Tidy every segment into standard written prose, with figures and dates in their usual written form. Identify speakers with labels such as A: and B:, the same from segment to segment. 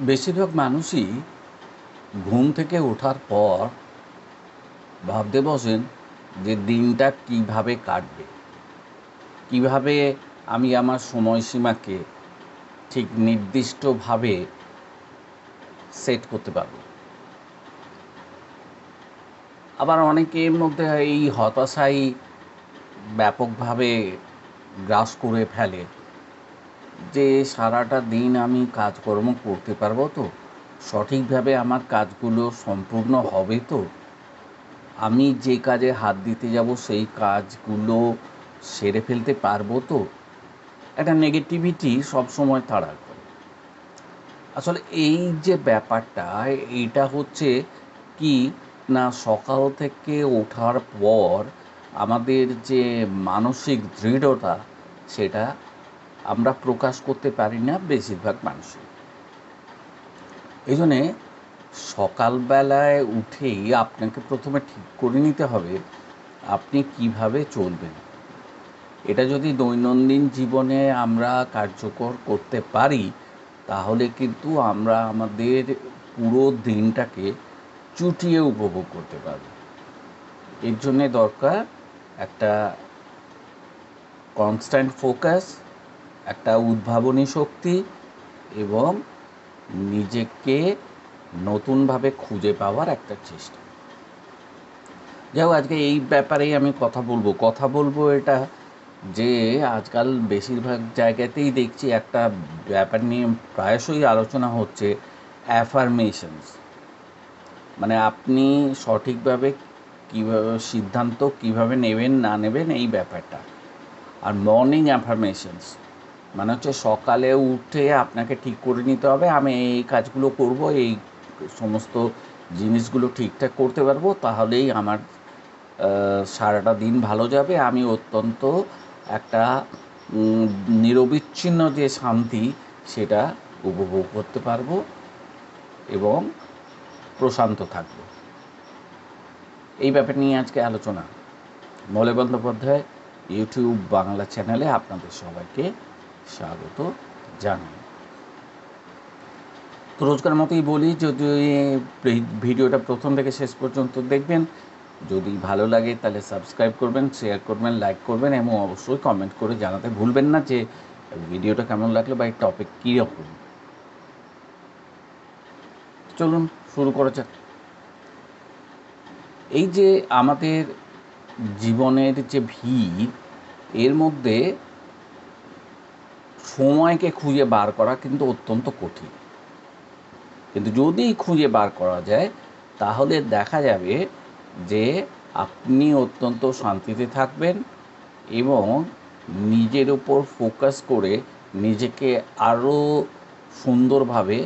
A: বেশিরভাগ মানুষই ঘুম থেকে ওঠার পর ভাবতে বসেন যে দিনটা কিভাবে কাটবে, কিভাবে আমি আমার সময়সীমাকে ঠিক নির্দিষ্টভাবে সেট করতে পারবো। আবার অনেকের মধ্যে এই হতাশাই ব্যাপকভাবে গ্রাস করে ফেলে যে সারাটা দিন আমি কাজকর্ম করতে পারবো তো, সঠিকভাবে আমার কাজগুলো সম্পূর্ণ হবে তো, আমি যে কাজে হাত দিতে যাব সেই কাজগুলো সেরে ফেলতে পারবো তো। একটা নেগেটিভিটি সবসময় তাড়া করে। আসলে এই যে ব্যাপারটা, এইটা হচ্ছে কি না, সকাল থেকে ওঠার পর আমাদের যে মানসিক দৃঢ়তা, সেটা আমরা প্রকাশ করতে পারি না বেশিরভাগ মানুষই। এই জন্যে সকালবেলায় উঠেই আপনাকে প্রথমে ঠিক করে নিতে হবে আপনি কিভাবে চলবেন। এটা যদি দৈনন্দিন জীবনে আমরা কার্যকর করতে পারি, তাহলে কিন্তু আমরা আমাদের পুরো দিনটাকে চুটিয়ে উপভোগ করতে পারব। এর জন্যে দরকার একটা কনস্ট্যান্ট ফোকাস, একটা উদ্ভাবনী শক্তি এবং নিজেকে নতুনভাবে খুঁজে পাওয়ার একটা চেষ্টা। যাই হোক, আজকে এই ব্যাপারেই আমি কথা বলবো এটা যে আজকাল বেশিরভাগ জায়গাতেই দেখছি একটা ব্যাপার নিয়ে প্রায়শই আলোচনা হচ্ছে, অ্যাফার্মেশনস। মানে আপনি সঠিকভাবে কীভাবে সিদ্ধান্ত কীভাবে নেবেন না নেবেন, এই ব্যাপারটা। আর মর্নিং অ্যাফার্মেশনস মানে হচ্ছে সকালে উঠে আপনাকে ঠিক করে নিতে হবে আমি এই কাজগুলো করব, এই সমস্ত জিনিসগুলো ঠিকঠাক করতে পারবো, তাহলেই আমার সারাটা দিন ভালো যাবে। আমি অত্যন্ত একটা নিরবিচ্ছিন্ন যে শান্তি, সেটা উপভোগ করতে পারবো এবং প্রশান্ত থাকব। এই ব্যাপার নিয়ে আজকে আলোচনা। মলয় বন্দ্যোপাধ্যায় ইউটিউব বাংলা চ্যানেলে আপনাদের সবাইকে স্বাগত জানাই। তো রোজকার মতোই বলি, যদি ভিডিওটা প্রথম থেকে শেষ পর্যন্ত দেখবেন, যদি ভালো লাগে তাহলে সাবস্ক্রাইব করবেন, শেয়ার করবেন, লাইক করবেন এবং অবশ্যই কমেন্ট করে জানাতে ভুলবেন না যে ভিডিওটা কেমন লাগলো বা এই টপিক কীরকম। চলুন শুরু করা যাক। এই যে আমাদের জীবনের যে ভিড়, এর মধ্যে সময়কে খুঁজে বার করা কিন্তু অত্যন্ত কঠিন। কিন্তু যদি খুঁজে বার করা যায়, তাহলে দেখা যাবে যে আপনি অত্যন্ত শান্তিতে থাকবেন এবং নিজের ওপর ফোকাস করে নিজেকে আরও সুন্দরভাবে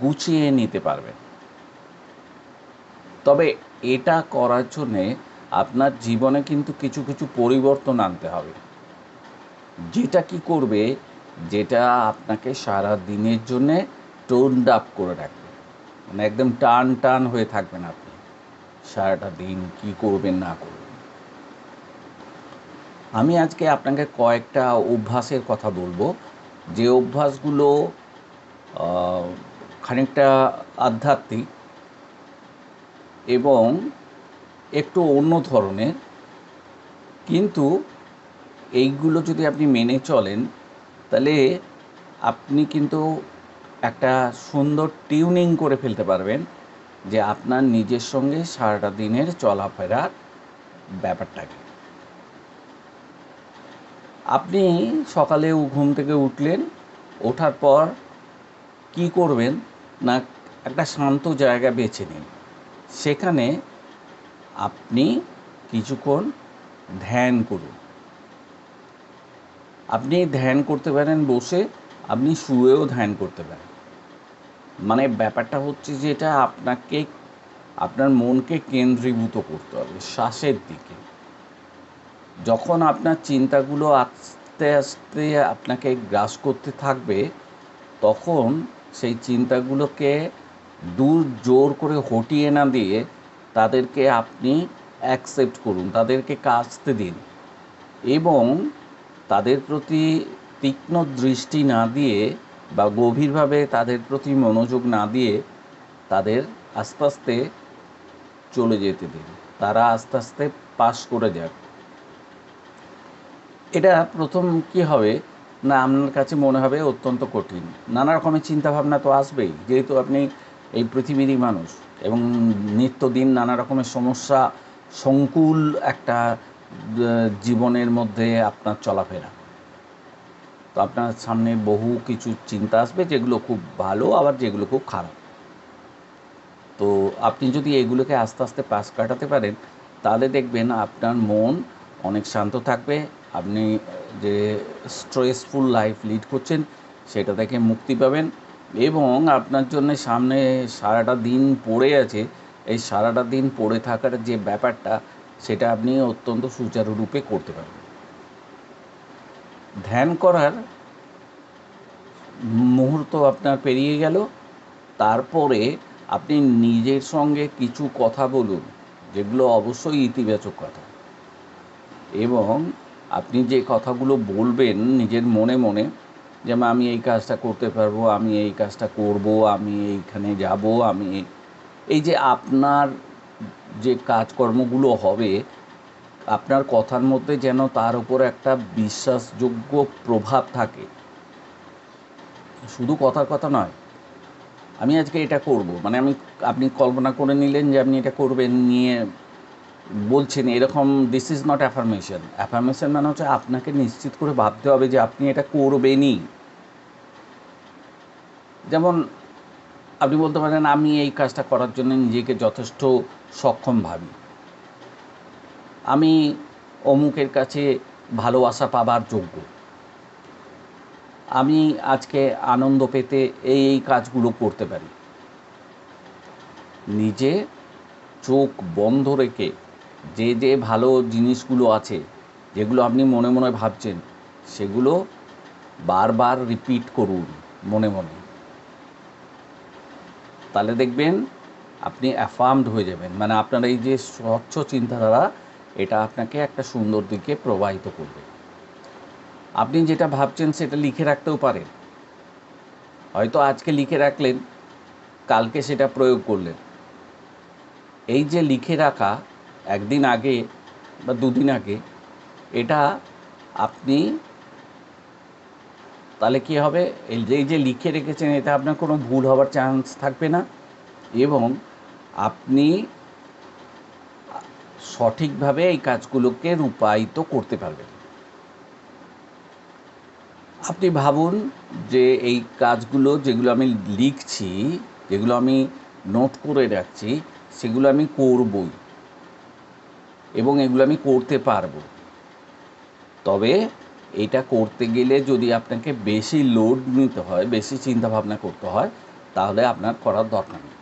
A: গুছিয়ে নিতে পারবেন। তবে এটা করার জন্যে আপনার জীবনে কিন্তু কিছু কিছু পরিবর্তন আনতে হবে, যেটা কি করবে, যেটা আপনাকে সারা দিনের জন্যে টোনড আপ করে রাখবে। মানে একদম টান হয়ে থাকবেন আপনি সারাটা দিন, কি করবেন না করবেন। আমি আজকে আপনাকে কয়েকটা অভ্যাসের কথা বলবো, যে অভ্যাসগুলো খানিকটা আধ্যাত্মিক এবং একটু অন্য ধরনের, কিন্তু এইগুলো যদি আপনি মেনে চলেন, তাহলে আপনি কিন্তু একটা সুন্দর টিউনিং করে ফেলতে পারবেন যে আপনার নিজের সঙ্গে সারাটা দিনের চলাফেরার ব্যাপারটাকে। আপনি সকালে ঘুম থেকে উঠলেন, ওঠার পর কি করবেন না, একটা শান্ত জায়গা বেছে নিন, সেখানে আপনি কিছুক্ষণ ধ্যান করুন। আপনি ধ্যান করতে পারেন বসে, আপনি শুয়েও ধ্যান করতে পারেন। মানে ব্যাপারটা হচ্ছে যেটা আপনাকে আপনার মনকে কেন্দ্রীভূত করতে হবে শ্বাসের দিকে। যখন আপনার চিন্তাগুলো আস্তে আস্তে আপনাকে গ্রাস করতে থাকবে, তখন সেই চিন্তাগুলোকে দূর জোর করে হটিয়ে না দিয়ে তাদেরকে আপনি অ্যাকসেপ্ট করুন, তাদেরকে কাছতে দিন এবং তাদের প্রতি তীক্ষ্ণ দৃষ্টি না দিয়ে বা গভীরভাবে তাদের প্রতি মনোযোগ না দিয়ে তাদের আস্তে আস্তে চলে যেতে দিন, তারা আস্তে আস্তে পাস করে যাক। এটা প্রথম কি হবে না, আপনার কাছে মনে হবে অত্যন্ত কঠিন। নানা রকমের চিন্তাভাবনা তো আসবেই, যেহেতু আপনি এই পৃথিবীরই মানুষ এবং নিত্যদিন নানা রকমের সমস্যা সংকুল একটা জীবনের মধ্যে আপনার চলাফেরা। তো আপনার সামনে বহু কিছু চিন্তা আসবে, যেগুলো খুব ভালো, আবার যেগুলো খুব খারাপ। তো আপনি যদি এগুলোকে আস্তে আস্তে পাশ কাটাতে পারেন, তাহলে দেখবেন আপনার মন অনেক শান্ত থাকবে। আপনি যে স্ট্রেসফুল লাইফ লিড করছেন সেটা থেকে মুক্তি পাবেন, এবং আপনার জন্য সামনে সারাটা দিন পড়ে আছে। এই সারাটা দিন পড়ে থাকার যে ব্যাপারটা, সেটা আপনি অত্যন্ত সুচারুরূপে করতে পারবেন। ধ্যান করার মুহূর্ত আপনার পেরিয়ে গেল। তারপরে আপনি নিজের সঙ্গে কিছু কথা বলুন, যেগুলো অবশ্যই ইতিবাচক কথা, এবং আপনি যে কথাগুলো বলবেন নিজের মনে মনে, যেমন আমি এই কাজটা করতে পারবো, আমি এই কাজটা করব, আমি এইখানে যাব, আমি এই যে আপনার যে কাজকর্মগুলো হবে, আপনার কথার মধ্যে যেন তার উপর একটা বিশ্বাসযোগ্য প্রভাব থাকে। শুধু কথার কথা নয়, আমি আজকে এটা করব, মানে আপনি কল্পনা করে নিলেন যে আপনি এটা করবেন, নিয়ে বলছেন এরকম। This is not affirmation. Affirmation মানে হচ্ছে আপনাকে নিশ্চিত করে ভাবতে হবে যে আপনি এটা করবেনই। যেমন আপনি বলতে পারেন, আমি এই কাজটা করার জন্য নিজেকে যথেষ্ট সক্ষম ভাবি, আমি অমুকের কাছে ভালোবাসা পাবার যোগ্য, আমি আজকে আনন্দ পেতে এই কাজগুলো করতে পারি। নিজে চোখ বন্ধ রেখে যে যে ভালো জিনিসগুলো আছে, যেগুলো আপনি মনে মনে ভাবছেন, সেগুলো বারবার রিপিট করুন মনে মনে। তাহলে দেখবেন আপনি অ্যাফার্মড হয়ে যাবেন, মানে আপনার এই যে স্বচ্ছ চিন্তাধারা, এটা আপনাকে একটা সুন্দর দিকে প্রবাহিত করবে। আপনি যেটা ভাবছেন সেটা লিখে রাখতেও পারেন। হয়তো আজকে লিখে রাখলেন, কালকে সেটা প্রয়োগ করলেন। এই যে লিখে রাখা একদিন আগে বা দুদিন আগে, এটা আপনি তাহলে কী হবে, এই যে লিখে রেখেছেন, এটা আপনার কোনো ভুল হওয়ার চান্স থাকবে না, এবং আপনি সঠিকভাবে এই কাজগুলোকে রূপায়িত করতে পারবেন। আপনি ভাবুন যে এই কাজগুলো যেগুলো আমি লিখছি, যেগুলো আমি নোট করে রাখছি, সেগুলো আমি করবই, এবং এগুলো আমি করতে পারবো। তবে এটা করতে গেলে যদি আপনাকে বেশি লোড নিতে হয়, বেশি চিন্তাভাবনা করতে হয়, তাহলে আপনার করার দরকার নেই।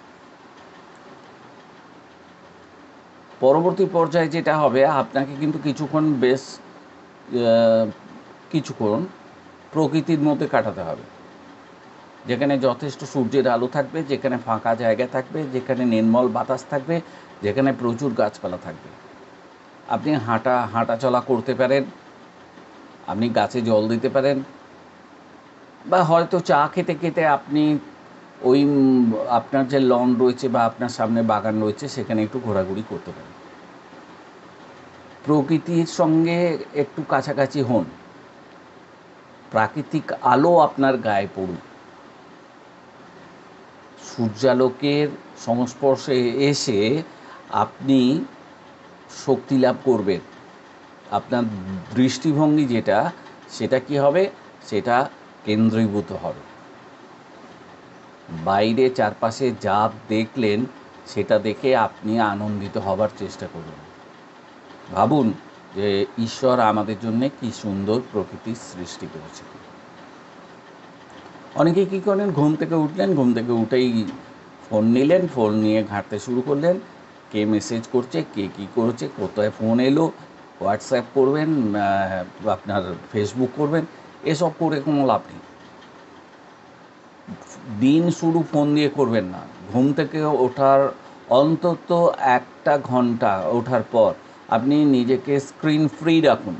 A: পরবর্তী পর্যায়ে যেটা হবে, আপনাকে কিন্তু কিছুক্ষণ প্রকৃতির মধ্যে কাটাতে হবে, যেখানে যথেষ্ট সূর্যের আলো থাকবে, যেখানে ফাঁকা জায়গা থাকবে, যেখানে নির্মল বাতাস থাকবে, যেখানে প্রচুর গাছপালা থাকবে। আপনি হাঁটাচলা করতে পারেন, আপনি গাছে জল দিতে পারেন, বা হয়তো চা খেতে খেতে আপনি ওই আপনার যে লন রয়েছে বা আপনার সামনে বাগান রয়েছে, সেখানে একটু ঘোরাঘুরি করতে পারেন। প্রকৃতির সঙ্গে একটু কাছাকাছি হন, প্রাকৃতিক আলো আপনার গায়ে পড়ুক, সূর্যালোকের সংস্পর্শে এসে আপনি শক্তি লাভ করবেন। আপনার দৃষ্টিভঙ্গি যেটা, সেটা কি হবে, সেটা কেন্দ্রীভূত হবে। বাইরে চারপাশে যা দেখলেন, সেটা দেখে আপনি আনন্দিত হবার চেষ্টা করুন। ভাবুন যে ঈশ্বর আমাদের জন্য কি সুন্দর প্রকৃতির সৃষ্টি করেছে। অনেকেই কী করেন, ঘুম থেকে উঠলেন, ঘুম থেকে উঠেই ফোন নিলেন, ফোন নিয়ে ঘাঁটতে শুরু করলেন, কে মেসেজ করছে, কে কী করেছে, কোথায় ফোন এলো, হোয়াটসঅ্যাপ করবেন, আপনার ফেসবুক করবেন, এসব করে কোনো লাভ নেই। দিন শুরু ফোন দিয়ে করবেন না। ঘুম থেকে ওঠার অন্তত 1 ঘন্টা ওঠার পর আপনি নিজেকে স্ক্রিন ফ্রি রাখুন,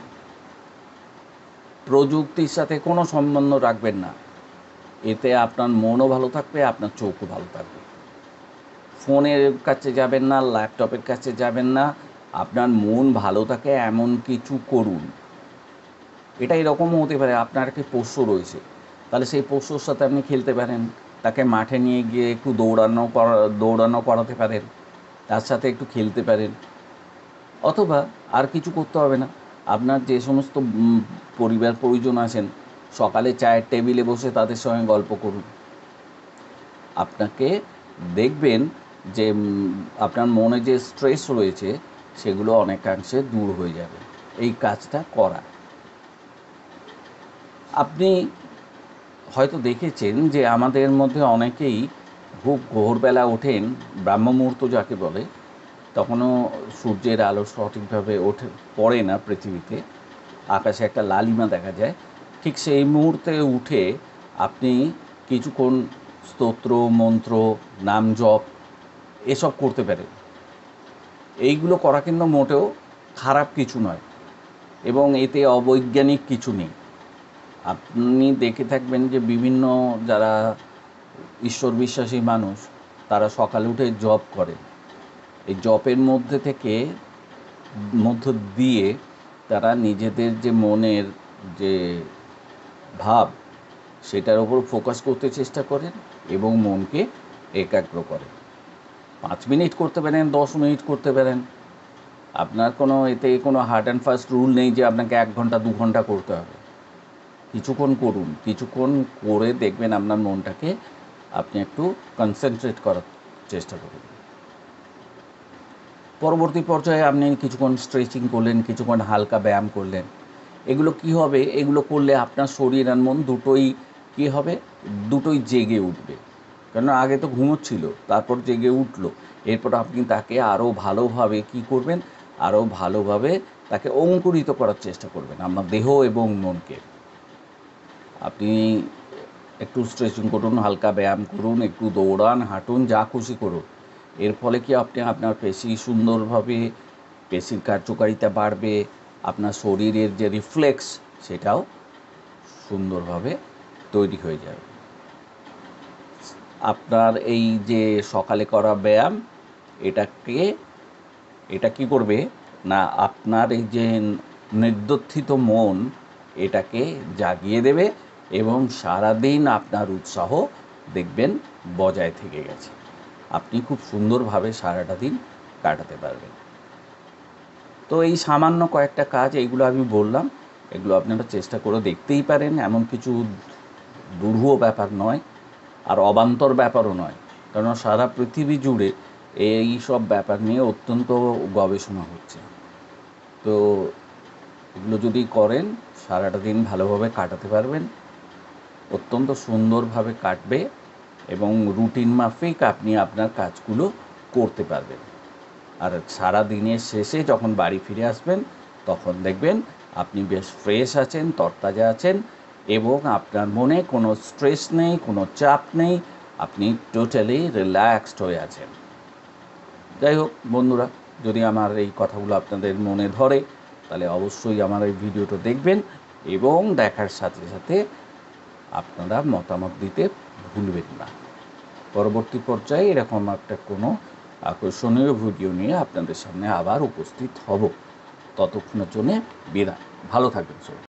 A: প্রযুক্তির সাথে কোনো সম্বন্ধ রাখবেন না। এতে আপনার মনও ভালো থাকবে, আপনার চোখও ভালো থাকবে। ফোনের কাছে যাবেন না, ল্যাপটপের কাছে যাবেন না, আপনার মন ভালো থাকে এমন কিছু করুন। এটা এরকমও হতে পারে আপনার একটি পোষ্য রয়েছে, তাহলে সেই পোষ্যর সাথে আপনি খেলতে পারেন, তাকে মাঠে নিয়ে গিয়ে একটু দৌড়ানো করাতে পারেন, তার সাথে একটু খেলতে পারেন। অথবা আর কিছু করতে হবে না, আপনার যে সমস্ত পরিবার পরিজন আছেন, সকালে চায়ের টেবিলে বসে তাদের সঙ্গে গল্প করুন। আপনাকে দেখবেন যে আপনার মনে যে স্ট্রেস রয়েছে সেগুলো অনেকাংশে দূর হয়ে যাবে এই কাজটা করা। আপনি হয়তো দেখেছেন যে আমাদের মধ্যে অনেকেই খুব ভোরবেলা ওঠেন, ব্রাহ্ম মুহূর্ত যাকে বলে, তখনও সূর্যের আলো সঠিকভাবে পড়ে না পৃথিবীতে, আকাশে একটা লালিমা দেখা যায়। ঠিক সেই মুহূর্তে উঠে আপনি কিছুক্ষণ স্তোত্র, মন্ত্র, নাম জপ এসব করতে পারেন। এইগুলো করা কিন্তু মোটেও খারাপ কিছু নয় এবং এতে অবৈজ্ঞানিক কিছু নেই। আপনি দেখে থাকবেন যে বিভিন্ন যারা ঈশ্বর বিশ্বাসী মানুষ তারা সকালে উঠে জপ করে। এই জপের মধ্য দিয়ে তারা নিজেদের যে মনের যে ভাব সেটার ওপর ফোকাস করতে চেষ্টা করেন এবং মনকে একাগ্র করেন। 5 মিনিট করতে পারেন, 10 মিনিট করতে পারেন, আপনার এতে কোনো হার্ড অ্যান্ড ফাস্ট রুল নেই যে আপনাকে 1 ঘন্টা 2 ঘন্টা করতে হবে। কিছুক্ষণ করুন, কিছুক্ষণ করে দেখবেন আপনার মনটাকে আপনি একটু কনসেন্ট্রেট করার চেষ্টা করুন। পরবর্তী পর্যায়ে আপনি কিছুক্ষণ স্ট্রেচিং করলেন, কিছুক্ষণ হালকা ব্যায়াম করলেন। এগুলো কি হবে, এগুলো করলে আপনার শরীর আর মন দুটোই জেগে উঠবে। কেননা আগে তো ঘুমোচ্ছিল, তারপর জেগে উঠলো। এরপর আপনি তাকে আরও ভালোভাবে কী করবেন, আরও ভালোভাবে তাকে অঙ্কুরিত করার চেষ্টা করবেন আপনার দেহ এবং মনকে। আপনি একটু স্ট্রেচিং করুন, হালকা ব্যায়াম করুন, একটু দৌড়ান, হাঁটুন, যা খুশি করুন। এর ফলে কি আপনি আপনার পেশির কার্যকারিতা বাড়বে, আপনার শরীরের যে রিফ্লেক্স সেটাও সুন্দরভাবে তৈরি হয়ে যাবে। আপনার এই যে সকালে করা ব্যায়াম এটা কি করবে না, আপনার এই যে নির্দত্থিত মন এটাকে জাগিয়ে দেবে এবং সারাদিন আপনার উৎসাহ দেখবেন বজায় থেকে গেছে। আপনি খুব সুন্দরভাবে সারাটা দিন কাটাতে পারবেন। তো এই সামান্য কয়েকটা কাজ এইগুলো আমি বললাম, এগুলো আপনারা চেষ্টা করে দেখতেই পারেন। এমন কিছু দুরূহ ব্যাপার নয়, আর অবান্তর ব্যাপারও নয়, কারণ সারা পৃথিবী জুড়ে এই সব ব্যাপার নিয়ে অত্যন্ত গবেষণা হচ্ছে। তো এগুলো যদি করেন সারাটা দিন ভালোভাবে কাটাতে পারবেন, অত্যন্ত সুন্দরভাবে কাটবে এবং রুটিন মাফিক আপনি আপনার কাজগুলো করতে পারবেন। আর সারা দিনের শেষে যখন বাড়ি ফিরে আসবেন তখন দেখবেন আপনি বেশ ফ্রেশ আছেন, তরতাজা আছেন এবং আপনার মনে কোনো স্ট্রেস নেই, কোনো চাপ নেই, আপনি টোটালি রিল্যাক্সড হয়ে আছেন। যাই হোক বন্ধুরা, যদি আমার এই কথাগুলো আপনাদের মনে ধরে তাহলে অবশ্যই আমার এই ভিডিওটা দেখবেন এবং দেখার সাথে সাথে আপনারা মতামত দিতে ভুলবেন না। পরবর্তী পর্যায়ে এরকম একটা কোনো আকর্ষণীয় ভিডিও নিয়ে আপনাদের সামনে আবার উপস্থিত হব। ততক্ষণের জন্য বিদায়। ভালো থাকবেন সবাই।